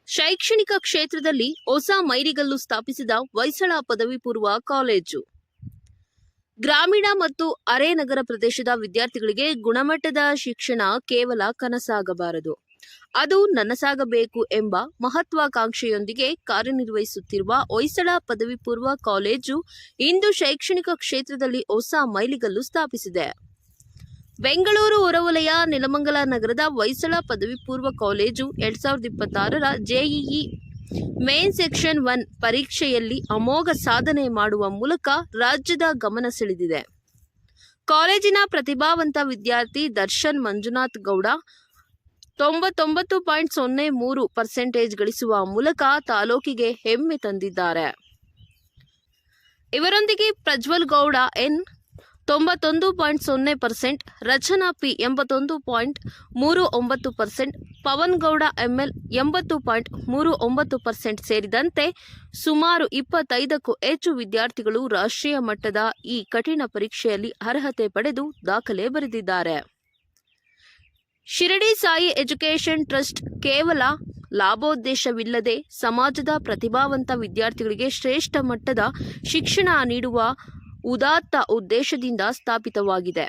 ಶೈಕ್ಷಣಿಕ ಕ್ಷೇತ್ರದಲ್ಲಿ ಹೊಸ ಮೈಲಿಗಲ್ಲು ಸ್ಥಾಪಿಸಿದ ಹೊಯ್ಸಳ ಪದವಿ ಪೂರ್ವ ಕಾಲೇಜು. ಗ್ರಾಮೀಣ ಮತ್ತು ಅರೆ ನಗರ ಪ್ರದೇಶದ ವಿದ್ಯಾರ್ಥಿಗಳಿಗೆ ಗುಣಮಟ್ಟದ ಶಿಕ್ಷಣ ಕೇವಲ ಕನಸಾಗಬಾರದು, ಅದು ನನಸಾಗಬೇಕು ಎಂಬ ಮಹತ್ವಾಕಾಂಕ್ಷೆಯೊಂದಿಗೆ ಕಾರ್ಯನಿರ್ವಹಿಸುತ್ತಿರುವ ಹೊಯ್ಸಳ ಪದವಿ ಪೂರ್ವ ಕಾಲೇಜು ಇಂದು ಶೈಕ್ಷಣಿಕ ಕ್ಷೇತ್ರದಲ್ಲಿ ಹೊಸ ಮೈಲಿಗಲ್ಲು ಸ್ಥಾಪಿಸಿದೆ. ಬೆಂಗಳೂರು ಹೊರವಲಯ ನೆಲಮಂಗಲ ನಗರದ ಹೊಯ್ಸಳ ಪದವಿ ಪೂರ್ವ ಕಾಲೇಜು 2026ರ ಜೆಇಇ ಮೇನ್ ಸೆಕ್ಷನ್ 1 ಪರೀಕ್ಷೆಯಲ್ಲಿ ಅಮೋಘ ಸಾಧನೆ ಮಾಡುವ ಮೂಲಕ ರಾಜ್ಯದ ಗಮನ ಸೆಳೆದಿದೆ. ಕಾಲೇಜಿನ ಪ್ರತಿಭಾವಂತ ವಿದ್ಯಾರ್ಥಿ ದರ್ಶನ್ ಮಂಜುನಾಥ್ ಗೌಡ 99.03% ಗಳಿಸುವ ಮೂಲಕ ತಾಲೂಕಿಗೆ ಹೆಮ್ಮೆ ತಂದಿದ್ದಾರೆ. ಇವರೊಂದಿಗೆ ಪ್ರಜ್ವಲ್ ಗೌಡ ಎನ್ 91.0%, ರಚನಾ ಪಿ 81.39%, ಪವನ್ ಗೌಡ ಎಂಎಲ್ 80.39% ಸೇರಿದಂತೆ ಸುಮಾರು 25ಕ್ಕೂ ಹೆಚ್ಚು ವಿದ್ಯಾರ್ಥಿಗಳು ರಾಷ್ಟ್ರೀಯ ಮಟ್ಟದ ಈ ಕಠಿಣ ಪರೀಕ್ಷೆಯಲ್ಲಿ ಅರ್ಹತೆ ಪಡೆದು ದಾಖಲೆ ಬರೆದಿದ್ದಾರೆ. ಶಿರಡಿ ಸಾಯಿ ಎಜುಕೇಷನ್ ಟ್ರಸ್ಟ್ ಕೇವಲ ಲಾಭೋದ್ದೇಶವಿಲ್ಲದೆ ಸಮಾಜದ ಪ್ರತಿಭಾವಂತ ವಿದ್ಯಾರ್ಥಿಗಳಿಗೆ ಶ್ರೇಷ್ಠ ಮಟ್ಟದ ಶಿಕ್ಷಣ ನೀಡುವ ಉದಾತ್ತ ಉದ್ದೇಶದಿಂದ ಸ್ಥಾಪಿತವಾಗಿದೆ.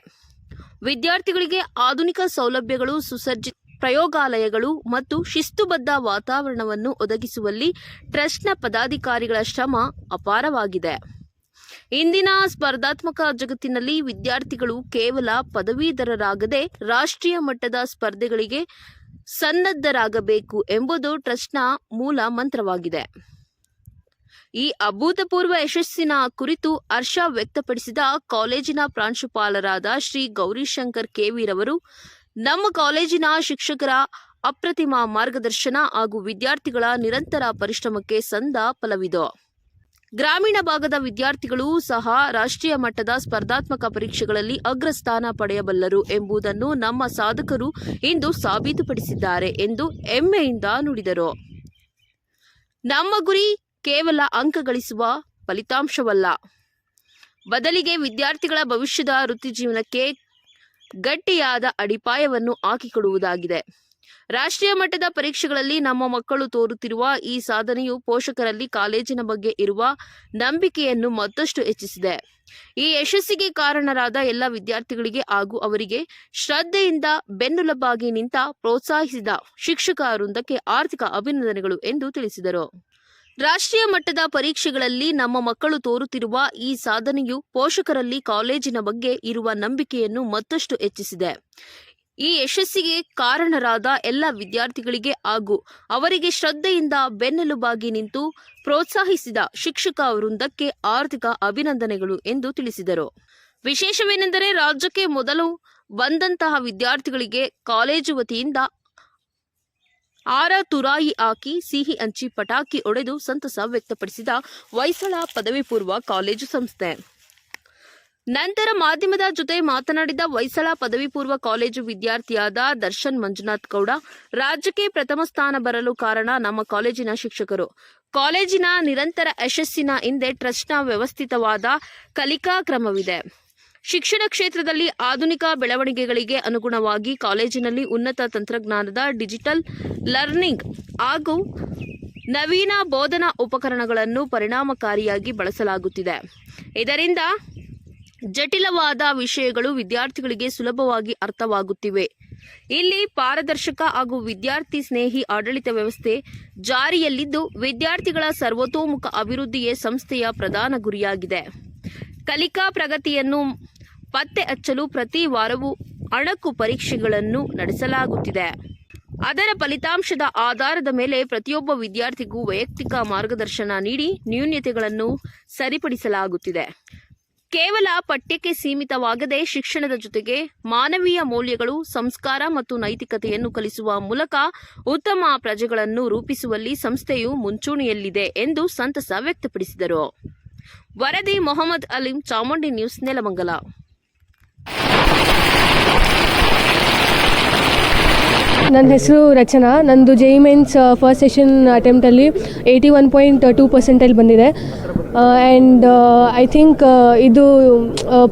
ವಿದ್ಯಾರ್ಥಿಗಳಿಗೆ ಆಧುನಿಕ ಸೌಲಭ್ಯಗಳು, ಸುಸಜ್ಜಿತ ಪ್ರಯೋಗಾಲಯಗಳು ಮತ್ತು ಶಿಸ್ತುಬದ್ಧ ವಾತಾವರಣವನ್ನು ಒದಗಿಸುವಲ್ಲಿ ಟ್ರಸ್ಟ್ನ ಪದಾಧಿಕಾರಿಗಳ ಶ್ರಮ ಅಪಾರವಾಗಿದೆ. ಇಂದಿನ ಸ್ಪರ್ಧಾತ್ಮಕ ಜಗತ್ತಿನಲ್ಲಿ ವಿದ್ಯಾರ್ಥಿಗಳು ಕೇವಲ ಪದವೀಧರರಾಗದೆ ರಾಷ್ಟ್ರೀಯ ಮಟ್ಟದ ಸ್ಪರ್ಧೆಗಳಿಗೆ ಸನ್ನದ್ಧರಾಗಬೇಕು ಎಂಬುದು ಟ್ರಸ್ಟ್ನ ಮೂಲ ಮಂತ್ರವಾಗಿದೆ. ಈ ಅಭೂತಪೂರ್ವ ಯಶಸ್ಸಿನ ಕುರಿತು ಹರ್ಷ ವ್ಯಕ್ತಪಡಿಸಿದ ಕಾಲೇಜಿನ ಪ್ರಾಂಶುಪಾಲರಾದ ಶ್ರೀ ಗೌರಿಶಂಕರ್ ಕೆವಿರವರು, ನಮ್ಮ ಕಾಲೇಜಿನ ಶಿಕ್ಷಕರ ಅಪ್ರತಿಮ ಮಾರ್ಗದರ್ಶನ ಹಾಗೂ ವಿದ್ಯಾರ್ಥಿಗಳ ನಿರಂತರ ಪರಿಶ್ರಮಕ್ಕೆ ಸಂದ ಫಲವಿದು. ಗ್ರಾಮೀಣ ಭಾಗದ ವಿದ್ಯಾರ್ಥಿಗಳೂ ಸಹ ರಾಷ್ಟ್ರೀಯ ಮಟ್ಟದ ಸ್ಪರ್ಧಾತ್ಮಕ ಪರೀಕ್ಷೆಗಳಲ್ಲಿ ಅಗ್ರಸ್ಥಾನ ಪಡೆಯಬಲ್ಲರು ಎಂಬುದನ್ನು ನಮ್ಮ ಸಾಧಕರು ಇಂದು ಸಾಬೀತುಪಡಿಸಿದ್ದಾರೆ ಎಂದು ಹೆಮ್ಮೆಯಿಂದ ನುಡಿದರು. ನಮ್ಮ ಗುರಿ ಕೇವಲ ಅಂಕ ಗಳಿಸುವ ಫಲಿತಾಂಶವಲ್ಲ, ಬದಲಿಗೆ ವಿದ್ಯಾರ್ಥಿಗಳ ಭವಿಷ್ಯದ ವೃತ್ತಿಜೀವನಕ್ಕೆ ಗಟ್ಟಿಯಾದ ಅಡಿಪಾಯವನ್ನು ಹಾಕಿಕೊಡುವುದಾಗಿದೆ. ರಾಷ್ಟ್ರೀಯ ಮಟ್ಟದ ಪರೀಕ್ಷೆಗಳಲ್ಲಿ ನಮ್ಮ ಮಕ್ಕಳು ತೋರುತ್ತಿರುವ ಈ ಸಾಧನೆಯು ಪೋಷಕರಲ್ಲಿ ಕಾಲೇಜಿನ ಬಗ್ಗೆ ಇರುವ ನಂಬಿಕೆಯನ್ನು ಮತ್ತಷ್ಟು ಹೆಚ್ಚಿಸಿದೆ. ಈ ಯಶಸ್ಸಿಗೆ ಕಾರಣರಾದ ಎಲ್ಲ ವಿದ್ಯಾರ್ಥಿಗಳಿಗೆ ಹಾಗೂ ಅವರಿಗೆ ಶ್ರದ್ಧೆಯಿಂದ ಬೆನ್ನೆಲುಬಾಗಿ ನಿಂತ ಪ್ರೋತ್ಸಾಹಿಸಿದ ಶಿಕ್ಷಕ ವೃಂದಕ್ಕೆ ಆರ್ಥಿಕ ಅಭಿನಂದನೆಗಳು ಎಂದು ತಿಳಿಸಿದರು. ರಾಷ್ಟ್ರೀಯ ಮಟ್ಟದ ಪರೀಕ್ಷೆಗಳಲ್ಲಿ ನಮ್ಮ ಮಕ್ಕಳು ತೋರುತ್ತಿರುವ ಈ ಸಾಧನೆಯು ಪೋಷಕರಲ್ಲಿ ಕಾಲೇಜಿನ ಬಗ್ಗೆ ಇರುವ ನಂಬಿಕೆಯನ್ನು ಮತ್ತಷ್ಟು ಹೆಚ್ಚಿಸಿದೆ. ಈ ಯಶಸ್ಸಿಗೆ ಕಾರಣರಾದ ಎಲ್ಲ ವಿದ್ಯಾರ್ಥಿಗಳಿಗೆ ಹಾಗೂ ಅವರಿಗೆ ಶ್ರದ್ಧೆಯಿಂದ ಬೆನ್ನೆಲುಬಾಗಿ ನಿಂತು ಪ್ರೋತ್ಸಾಹಿಸಿದ ಶಿಕ್ಷಕ ವೃಂದಕ್ಕೆ ಆರ್ಥಿಕ ಅಭಿನಂದನೆಗಳು ಎಂದು ತಿಳಿಸಿದರು. ವಿಶೇಷವೇನೆಂದರೆ ರಾಜ್ಯಕ್ಕೆ ಮೊದಲು ಬಂದಂತಹ ವಿದ್ಯಾರ್ಥಿಗಳಿಗೆ ಕಾಲೇಜು ವತಿಯಿಂದ ಆರ ತುರಾಯಿ ಹಾಕಿ ಸಿಹಿ ಹಂಚಿ ಪಟಾಕಿ ಹೊಡೆದು ಸಂತಸ ವ್ಯಕ್ತಪಡಿಸಿದ ಹೊಯ್ಸಳ ಪದವಿ ಪೂರ್ವ ಕಾಲೇಜು ಸಂಸ್ಥೆ. ನಂತರ ಮಾಧ್ಯಮದ ಜೊತೆ ಮಾತನಾಡಿದ ಹೊಯ್ಸಳ ಪದವಿ ಪೂರ್ವ ಕಾಲೇಜು ವಿದ್ಯಾರ್ಥಿಯಾದ ದರ್ಶನ್ ಮಂಜುನಾಥ್ ಗೌಡ, ರಾಜ್ಯಕ್ಕೆ ಪ್ರಥಮ ಸ್ಥಾನ ಬರಲು ಕಾರಣ ನಮ್ಮ ಕಾಲೇಜಿನ ಶಿಕ್ಷಕರು. ಕಾಲೇಜಿನ ನಿರಂತರ ಯಶಸ್ಸಿನ ಹಿಂದೆ ಟ್ರಸ್ಟ್ನ ವ್ಯವಸ್ಥಿತವಾದ ಕಲಿಕಾ ಕ್ರಮವಿದೆ. ಶಿಕ್ಷಣ ಕ್ಷೇತ್ರದಲ್ಲಿ ಆಧುನಿಕ ಬೆಳವಣಿಗೆಗಳಿಗೆ ಅನುಗುಣವಾಗಿ ಕಾಲೇಜಿನಲ್ಲಿ ಉನ್ನತ ತಂತ್ರಜ್ಞಾನದ ಡಿಜಿಟಲ್ ಲರ್ನಿಂಗ್ ಹಾಗೂ ನವೀನ ಬೋಧನಾ ಉಪಕರಣಗಳನ್ನು ಪರಿಣಾಮಕಾರಿಯಾಗಿ ಬಳಸಲಾಗುತ್ತಿದೆ. ಇದರಿಂದ ಜಟಿಲವಾದ ವಿಷಯಗಳು ವಿದ್ಯಾರ್ಥಿಗಳಿಗೆ ಸುಲಭವಾಗಿ ಅರ್ಥವಾಗುತ್ತಿವೆ. ಇಲ್ಲಿ ಪಾರದರ್ಶಕ ಹಾಗೂ ವಿದ್ಯಾರ್ಥಿ ಸ್ನೇಹಿ ಆಡಳಿತ ವ್ಯವಸ್ಥೆ ಜಾರಿಯಲ್ಲಿದ್ದು ವಿದ್ಯಾರ್ಥಿಗಳ ಸರ್ವತೋಮುಖ ಅಭಿವೃದ್ಧಿಯೇ ಸಂಸ್ಥೆಯ ಪ್ರಧಾನ ಗುರಿಯಾಗಿದೆ. ಕಲಿಕಾ ಪ್ರಗತಿಯನ್ನು ಪತ್ತೆ ಹಚ್ಚಲು ಪ್ರತಿ ವಾರವೂ ಅಣಕು ಪರೀಕ್ಷೆಗಳನ್ನು ನಡೆಸಲಾಗುತ್ತಿದೆ. ಅದರ ಫಲಿತಾಂಶದ ಆಧಾರದ ಮೇಲೆ ಪ್ರತಿಯೊಬ್ಬ ವಿದ್ಯಾರ್ಥಿಗೂ ವೈಯಕ್ತಿಕ ಮಾರ್ಗದರ್ಶನ ನೀಡಿ ನ್ಯೂನತೆಗಳನ್ನು ಸರಿಪಡಿಸಲಾಗುತ್ತಿದೆ. ಕೇವಲ ಪಠ್ಯಕ್ಕೆ ಸೀಮಿತವಾಗದೆ ಶಿಕ್ಷಣದ ಜೊತೆಗೆ ಮಾನವೀಯ ಮೌಲ್ಯಗಳು, ಸಂಸ್ಕಾರ ಮತ್ತು ನೈತಿಕತೆಯನ್ನು ಕಲಿಸುವ ಮೂಲಕ ಉತ್ತಮ ಪ್ರಜೆಗಳನ್ನು ರೂಪಿಸುವಲ್ಲಿ ಸಂಸ್ಥೆಯು ಮುಂಚೂಣಿಯಲ್ಲಿದೆ ಎಂದು ಸಂತಸ ವ್ಯಕ್ತಪಡಿಸಿದರು. ವರದಿ ಮೊಹಮ್ಮದ್ ಅಲೀಂ, ಚಾಮುಂಡಿ ನ್ಯೂಸ್, ನೆಲಮಂಗಲ. ನನ್ನ ಹೆಸರು ರಚನಾ. ನಂದು ಜೆಇ ಮೇನ್ಸ್ ಫಸ್ಟ್ ಸೆಷನ್ ಅಟೆಂಪ್ಟಲ್ಲಿ 81.2% ಬಂದಿದೆ. ಆ್ಯಂಡ್ ಐ ಥಿಂಕ್ ಇದು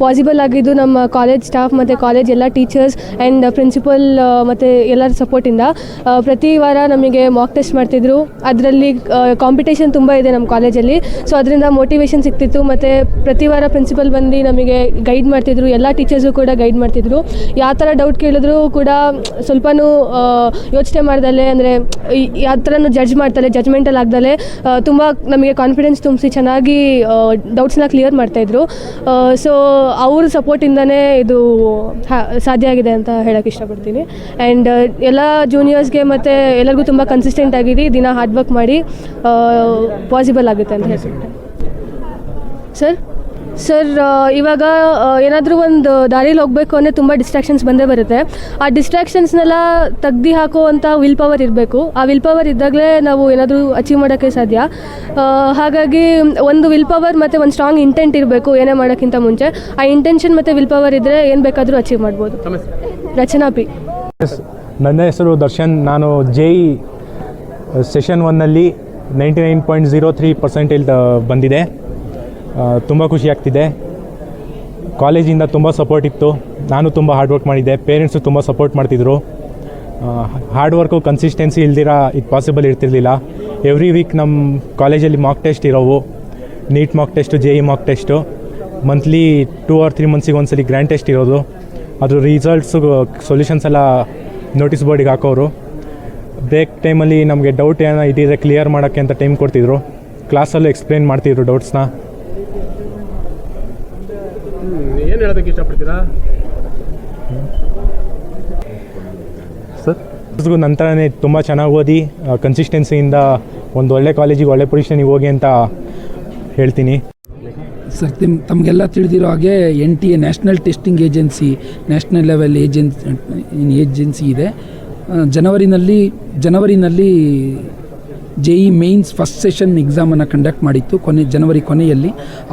ಪಾಸಿಬಲ್ ಆಗಿದ್ದು ನಮ್ಮ ಕಾಲೇಜ್ ಸ್ಟಾಫ್ ಮತ್ತು ಕಾಲೇಜ್ ಎಲ್ಲ ಟೀಚರ್ಸ್ ಆ್ಯಂಡ್ ಪ್ರಿನ್ಸಿಪಲ್ ಮತ್ತು ಎಲ್ಲರ ಸಪೋರ್ಟಿಂದ. ಪ್ರತಿ ವಾರ ನಮಗೆ ಮಾಕ್ ಟೆಸ್ಟ್ ಮಾಡ್ತಿದ್ರು. ಅದರಲ್ಲಿ ಕಾಂಪಿಟೇಷನ್ ತುಂಬ ಇದೆ ನಮ್ಮ ಕಾಲೇಜಲ್ಲಿ, ಸೊ ಅದರಿಂದ ಮೋಟಿವೇಶನ್ ಸಿಗ್ತಿತ್ತು. ಮತ್ತು ಪ್ರತಿ ವಾರ ಪ್ರಿನ್ಸಿಪಲ್ ಬಂದು ನಮಗೆ ಗೈಡ್ ಮಾಡ್ತಿದ್ರು, ಎಲ್ಲ ಟೀಚರ್ಸು ಕೂಡ ಗೈಡ್ ಮಾಡ್ತಿದ್ರು. ಯಾವ ಥರ ಡೌಟ್ ಕೇಳಿದ್ರು ಕೂಡ ಸ್ವಲ್ಪನೂ ಯೋಚನೆ ಮಾಡ್ದಲೆ, ಅಂದರೆ ಯಾವ ಥರನೂ ಜಡ್ಜ್ ಮಾಡ್ತಾರೆ, ಜಡ್ಜ್ಮೆಂಟಲ್ಲಿ ಆಗ್ದಲೆ ತುಂಬ ನಮಗೆ ಕಾನ್ಫಿಡೆನ್ಸ್ ತುಂಬಿಸಿ ಚೆನ್ನಾಗಿ ಡೌಟ್ಸ್ನ ಕ್ಲಿಯರ್ ಮಾಡ್ತಾಯಿದ್ರು. ಸೊ ಅವ್ರ ಸಪೋರ್ಟಿಂದನೇ ಇದು ಸಾಧ್ಯ ಆಗಿದೆ ಅಂತ ಹೇಳೋಕ್ಕೆ ಇಷ್ಟಪಡ್ತೀನಿ. ಆ್ಯಂಡ್ ಎಲ್ಲ ಜೂನಿಯರ್ಸ್ಗೆ ಮತ್ತು ಎಲ್ಲರಿಗೂ ತುಂಬ ಕನ್ಸಿಸ್ಟೆಂಟ್ ಆಗಿದ್ದು ದಿನ ಹಾರ್ಡ್ ವರ್ಕ್ ಮಾಡಿ ಪಾಸಿಬಲ್ ಆಗುತ್ತೆ ಅಂತ ಹೇಳ್ತೀನಿ. ಸರ್ ಇವಾಗ ಏನಾದರೂ ಒಂದು ದಾರಿಲಿ ಹೋಗಬೇಕು ಅಂದರೆ ತುಂಬ ಡಿಸ್ಟ್ರಾಕ್ಷನ್ಸ್ ಬಂದೇ ಬರುತ್ತೆ. ಆ ಡಿಸ್ಟ್ರಾಕ್ಷನ್ಸ್ನೆಲ್ಲ ತೆಗ್ದು ಹಾಕುವಂಥ ವಿಲ್ ಪವರ್ ಇರಬೇಕು. ಆ ವಿಲ್ ಪವರ್ ಇದ್ದಾಗಲೇ ನಾವು ಏನಾದರೂ ಅಚೀವ್ ಮಾಡೋಕ್ಕೆ ಸಾಧ್ಯ. ಹಾಗಾಗಿ ಒಂದು ವಿಲ್ ಪವರ್ ಮತ್ತು ಒಂದು ಸ್ಟ್ರಾಂಗ್ ಇಂಟೆಂಟ್ ಇರಬೇಕು ಏನೇ ಮಾಡೋಕ್ಕಿಂತ ಮುಂಚೆ. ಆ ಇಂಟೆನ್ಷನ್ ಮತ್ತು ವಿಲ್ ಪವರ್ ಇದ್ದರೆ ಏನು ಬೇಕಾದರೂ ಅಚೀವ್ ಮಾಡ್ಬೋದು. ರಚನಾ ಪಿ. ನನ್ನ ಹೆಸರು ದರ್ಶನ್. ನಾನು JEE ಸೆಷನ್ 1ನಲ್ಲಿ 99.03% ಬಂದಿದೆ. ತುಂಬ ಖುಷಿ ಆಗ್ತಿದೆ. ಕಾಲೇಜಿಂದ ತುಂಬ ಸಪೋರ್ಟ್ ಇತ್ತು. ನಾನು ತುಂಬ ಹಾರ್ಡ್ ವರ್ಕ್ ಮಾಡಿದ್ದೆ. ಪೇರೆಂಟ್ಸು ತುಂಬ ಸಪೋರ್ಟ್ ಮಾಡ್ತಿದ್ರು. ಹಾರ್ಡ್ ವರ್ಕು ಕನ್ಸಿಸ್ಟೆನ್ಸಿ ಇಲ್ದಿರ ಇದು ಪಾಸಿಬಲ್ ಇರ್ತಿರ್ಲಿಲ್ಲ. ಎವ್ರಿ ವೀಕ್ ನಮ್ಮ ಕಾಲೇಜಲ್ಲಿ ಮಾಕ್ ಟೆಸ್ಟ್ ಇರೋವು. NEET mock test, JEE mock test. Monthly 2 or 3 ಮಂತ್ಸಿಗೆ ಒಂದ್ಸಲಿ ಗ್ರ್ಯಾಂಡ್ ಟೆಸ್ಟ್ ಇರೋದು. ಅದ್ರ ರಿಸಲ್ಟ್ಸು ಸೊಲ್ಯೂಷನ್ಸ್ ಎಲ್ಲ ನೋಟಿಸ್ ಬೋರ್ಡಿಗೆ ಹಾಕೋರು. ಬ್ರೇಕ್ ಟೈಮಲ್ಲಿ ನಮಗೆ ಡೌಟ್ ಏನೋ ಇದ್ದಿದ್ರೆ ಕ್ಲಿಯರ್ ಮಾಡೋಕ್ಕೆ ಅಂತ ಟೈಮ್ ಕೊಡ್ತಿದ್ರು. ಕ್ಲಾಸಲ್ಲೂ ಎಕ್ಸ್ಪ್ಲೇನ್ ಮಾಡ್ತಿದ್ರು ಡೌಟ್ಸ್ನ. ಏನು ಹೇಳೋದಕ್ಕೆ ಇಷ್ಟಪಡ್ತೀರಾ ಸರ್? ನಂತರನೇ ತುಂಬ ಚೆನ್ನಾಗಿ ಓದಿ ಕನ್ಸಿಸ್ಟೆನ್ಸಿಯಿಂದ ಒಂದು ಒಳ್ಳೆ ಕಾಲೇಜಿಗೆ ಒಳ್ಳೆ ಪೊಸಿಷನಿಗೆ ಹೋಗಿ ಅಂತ ಹೇಳ್ತೀನಿ. ಸರ್, ತಮಗೆಲ್ಲ ತಿಳಿದಿರೋ ಹಾಗೆ NTA national testing agency, national level agency ಇದೆ. ಜನವರಿನಲ್ಲಿ JEE ಮೇನ್ಸ್ ಫಸ್ಟ್ ಸೆಷನ್ ಎಕ್ಸಾಮನ್ನು ಕಂಡಕ್ಟ್ ಮಾಡಿತ್ತು ಜನವರಿ ಕೊನೆಯಲ್ಲಿ.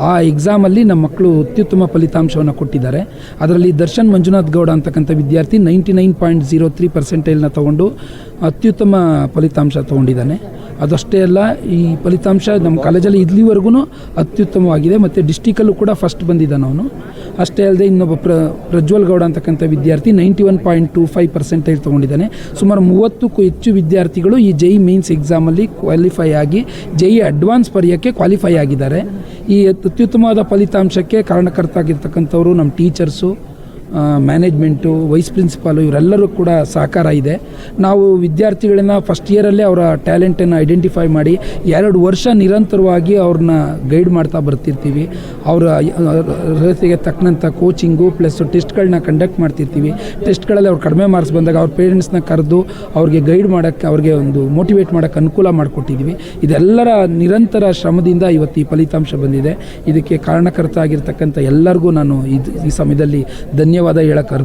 ಆ ಎಕ್ಸಾಮಲ್ಲಿ ನಮ್ಮ ಮಕ್ಕಳು ಅತ್ಯುತ್ತಮ ಫಲಿತಾಂಶವನ್ನು ಕೊಟ್ಟಿದ್ದಾರೆ. ಅದರಲ್ಲಿ ದರ್ಶನ್ ಮಂಜುನಾಥ್ ಗೌಡ ಅಂತಕ್ಕಂಥ ವಿದ್ಯಾರ್ಥಿ 99.03% ತೊಗೊಂಡು ಅತ್ಯುತ್ತಮ ಫಲಿತಾಂಶ ತೊಗೊಂಡಿದ್ದಾನೆ. ಅದಷ್ಟೇ ಅಲ್ಲ, ಈ ಫಲಿತಾಂಶ ನಮ್ಮ ಕಾಲೇಜಲ್ಲಿ ಇಲ್ಲಿವರೆಗೂ ಅತ್ಯುತ್ತಮವಾಗಿದೆ. ಮತ್ತು ಡಿಸ್ಟಿಕಲ್ಲೂ ಕೂಡ ಫಸ್ಟ್ ಬಂದಿದ್ದಾನೆ ಅವನು. ಅಷ್ಟೇ ಅಲ್ಲದೆ ಇನ್ನೊಬ್ಬ ಪ್ರಜ್ವಲ್ ಗೌಡ ಅಂತಕ್ಕಂಥ ವಿದ್ಯಾರ್ಥಿ 91.25% ತೊಗೊಂಡಿದ್ದಾನೆ. ಸುಮಾರು 30ಕ್ಕೂ ಹೆಚ್ಚು ವಿದ್ಯಾರ್ಥಿಗಳು ಈ JEE ಮೇನ್ಸ್ ಎಕ್ಸಾಮಲ್ಲಿ ಕ್ವಾಲಿಫೈ ಆಗಿ JEE ಅಡ್ವಾನ್ಸ್ ಬರೆಯೋಕ್ಕೆ ಕ್ವಾಲಿಫೈ ಆಗಿದ್ದಾರೆ. ಈ ಅತ್ಯುತ್ತಮವಾದ ಫಲಿತಾಂಶಕ್ಕೆ ಕಾರಣಕರ್ತಾಗಿರ್ತಕ್ಕಂಥವರು ನಮ್ಮ ಟೀಚರ್ಸು, ಮ್ಯಾನೇಜ್ಮೆಂಟು, ವೈಸ್ ಪ್ರಿನ್ಸಿಪಾಲು, ಇವರೆಲ್ಲರೂ ಕೂಡ ಸಹಕಾರ ಇದೆ. ನಾವು ವಿದ್ಯಾರ್ಥಿಗಳನ್ನ ಫಸ್ಟ್ ಇಯರಲ್ಲೇ ಅವರ ಟ್ಯಾಲೆಂಟನ್ನು ಐಡೆಂಟಿಫೈ ಮಾಡಿ 2 ವರ್ಷ ನಿರಂತರವಾಗಿ ಅವ್ರನ್ನ ಗೈಡ್ ಮಾಡ್ತಾ ಬರ್ತಿರ್ತೀವಿ. ಅವರ ಅರ್ಹತೆಗೆ ತಕ್ಕಂಥ ಕೋಚಿಂಗು ಪ್ಲಸ್ ಟೆಸ್ಟ್ಗಳನ್ನ ಕಂಡಕ್ಟ್ ಮಾಡ್ತಿರ್ತೀವಿ. ಟೆಸ್ಟ್ಗಳಲ್ಲಿ ಅವ್ರು ಕಡಿಮೆ ಮಾರ್ಕ್ಸ್ ಬಂದಾಗ ಅವ್ರ ಪೇರೆಂಟ್ಸ್ನ ಕರೆದು ಅವ್ರಿಗೆ ಗೈಡ್ ಮಾಡೋಕ್ಕೆ, ಅವ್ರಿಗೆ ಒಂದು ಮೋಟಿವೇಟ್ ಮಾಡೋಕ್ಕೆ ಅನುಕೂಲ ಮಾಡಿಕೊಟ್ಟಿದ್ದೀವಿ. ಇದೆಲ್ಲರ ನಿರಂತರ ಶ್ರಮದಿಂದ ಇವತ್ತು ಈ ಫಲಿತಾಂಶ ಬಂದಿದೆ. ಇದಕ್ಕೆ ಕಾರಣಕರ್ತ ಆಗಿರ್ತಕ್ಕಂಥ ಎಲ್ಲರಿಗೂ ನಾನು ಈ ಸಮಯದಲ್ಲಿ ಧನ್ಯವಾದ ಹೇಳಕ್ಕೆ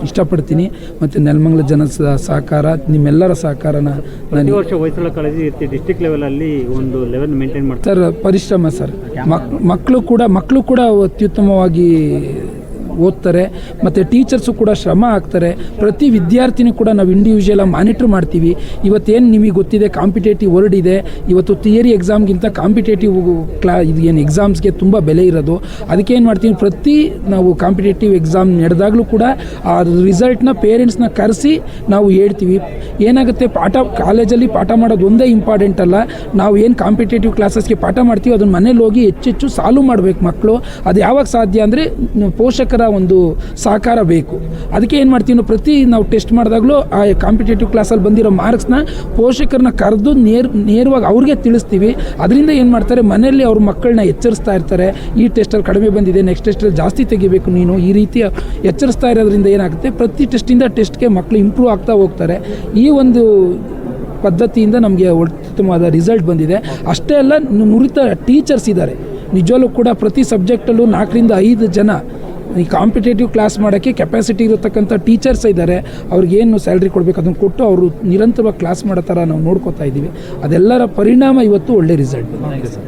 ಇಷ್ಟಪಡ್ತೀನಿ. ಮತ್ತು ನೆಲಮಂಗಲ ಜನ ಸಹಕಾರ, ನಿಮ್ಮೆಲ್ಲರ ಸಹಕಾರನ ಪ್ರತಿ ವರ್ಷ ಹೊಯ್ಸಳ ಕಾಲೇಜು ಡಿಸ್ಟ್ರಿಕ್ಟ್ ಲೆವೆಲಲ್ಲಿ ಒಂದು ಲೆವೆಲ್ ಮೇಂಟೈನ್ ಮಾಡ್ತಾರೆ ಸರ್. ಪರಿಶ್ರಮ ಸರ್. ಮಕ್ಕಳು ಕೂಡ ಅತ್ಯುತ್ತಮವಾಗಿ ಓದ್ತಾರೆ ಮತ್ತು ಟೀಚರ್ಸು ಕೂಡ ಶ್ರಮ ಹಾಕ್ತಾರೆ. ಪ್ರತಿ ವಿದ್ಯಾರ್ಥಿನೂ ಕೂಡ ನಾವು ಇಂಡಿವಿಜುವಲಾಗಿ ಮಾನಿಟ್ರ್ ಮಾಡ್ತೀವಿ. ಇವತ್ತೇನು ನಿಮಗೆ ಗೊತ್ತಿದೆ, ಕಾಂಪಿಟೇಟಿವ್ ವರ್ಲ್ಡ್ ಇದೆ. ಇವತ್ತು ಥಿಯರಿ ಎಕ್ಸಾಮ್ಗಿಂತ ಕಾಂಪಿಟೇಟಿವ್ ಇದು ಏನು ಎಕ್ಸಾಮ್ಸ್ಗೆ ತುಂಬ ಬೆಲೆ ಇರೋದು. ಅದಕ್ಕೆ ಏನು ಮಾಡ್ತೀವಿ, ಪ್ರತಿ ನಾವು ಕಾಂಪಿಟೇಟಿವ್ ಎಕ್ಸಾಮ್ ನಡೆದಾಗಲೂ ಕೂಡ ಆ ರಿಸಲ್ಟ್ನ ಪೇರೆಂಟ್ಸ್ನ ಕರೆಸಿ ನಾವು ಹೇಳ್ತೀವಿ. ಏನಾಗುತ್ತೆ, ಕಾಲೇಜಲ್ಲಿ ಪಾಠ ಮಾಡೋದು ಒಂದೇ ಇಂಪಾರ್ಟೆಂಟ್ ಅಲ್ಲ. ನಾವು ಏನು ಕಾಂಪಿಟೇಟಿವ್ ಕ್ಲಾಸಸ್ಗೆ ಪಾಠ ಮಾಡ್ತೀವಿ ಅದನ್ನು ಮನೇಲಿ ಹೋಗಿ ಹೆಚ್ಚೆಚ್ಚು ಸಾಲ್ವ್ ಮಾಡಬೇಕು ಮಕ್ಕಳು. ಅದು ಯಾವಾಗ ಸಾಧ್ಯ ಅಂದರೆ ಪೋಷಕರ ಒಂದು ಸಹಕಾರ ಬೇಕು. ಅದಕ್ಕೆ ಏನು ಮಾಡ್ತೀವಿ, ಪ್ರತಿ ನಾವು ಟೆಸ್ಟ್ ಮಾಡಿದಾಗಲೂ ಆ ಕಾಂಪಿಟೇಟಿವ್ ಕ್ಲಾಸಲ್ಲಿ ಬಂದಿರೋ ಮಾರ್ಕ್ಸ್ನ ಪೋಷಕರನ್ನ ಕರೆದು ನೇರವಾಗಿ ಅವ್ರಿಗೆ ತಿಳಿಸ್ತೀವಿ. ಅದರಿಂದ ಏನು ಮಾಡ್ತಾರೆ, ಮನೆಯಲ್ಲಿ ಅವ್ರ ಮಕ್ಕಳನ್ನ ಎಚ್ಚರಿಸ್ತಾ ಇರ್ತಾರೆ. ಈ ಟೆಸ್ಟಲ್ಲಿ ಕಡಿಮೆ ಬಂದಿದೆ, ನೆಕ್ಸ್ಟ್ ಟೆಸ್ಟಲ್ಲಿ ಜಾಸ್ತಿ ತೆಗಿಬೇಕು ನೀನು, ಈ ರೀತಿ ಎಚ್ಚರಿಸ್ತಾ ಇರೋದ್ರಿಂದ ಏನಾಗುತ್ತೆ, ಪ್ರತಿ ಟೆಸ್ಟಿಂದ ಟೆಸ್ಟ್ಗೆ ಮಕ್ಕಳು ಇಂಪ್ರೂವ್ ಆಗ್ತಾ ಹೋಗ್ತಾರೆ. ಈ ಒಂದು ಪದ್ಧತಿಯಿಂದ ನಮಗೆ ಉತ್ತಮವಾದ ರಿಸಲ್ಟ್ ಬಂದಿದೆ. ಅಷ್ಟೇ ಅಲ್ಲ, ನುರಿತ ಟೀಚರ್ಸ್ ಇದ್ದಾರೆ. ನಿಜವಲ್ಲೂ ಕೂಡ ಪ್ರತಿ ಸಬ್ಜೆಕ್ಟಲ್ಲೂ 4 ರಿಂದ 5 ಜನ ಈ ಕಾಂಪಿಟೇಟಿವ್ ಕ್ಲಾಸ್ ಮಾಡೋಕ್ಕೆ ಕೆಪಾಸಿಟಿ ಇರತಕ್ಕಂಥ ಟೀಚರ್ಸ್ ಇದ್ದಾರೆ. ಅವ್ರಿಗೇನು ಸ್ಯಾಲ್ರಿ ಕೊಡಬೇಕು ಅದನ್ನು ಕೊಟ್ಟು ಅವರು ನಿರಂತರವಾಗಿ ಕ್ಲಾಸ್ ಮಾಡೋ ಥರ ನಾವು ನೋಡ್ಕೋತಾ ಇದ್ದೀವಿ. ಅದೆಲ್ಲರ ಪರಿಣಾಮ ಇವತ್ತು ಒಳ್ಳೆ ರಿಸಲ್ಟ್ ಬಂದಿದೆ ಸರ್.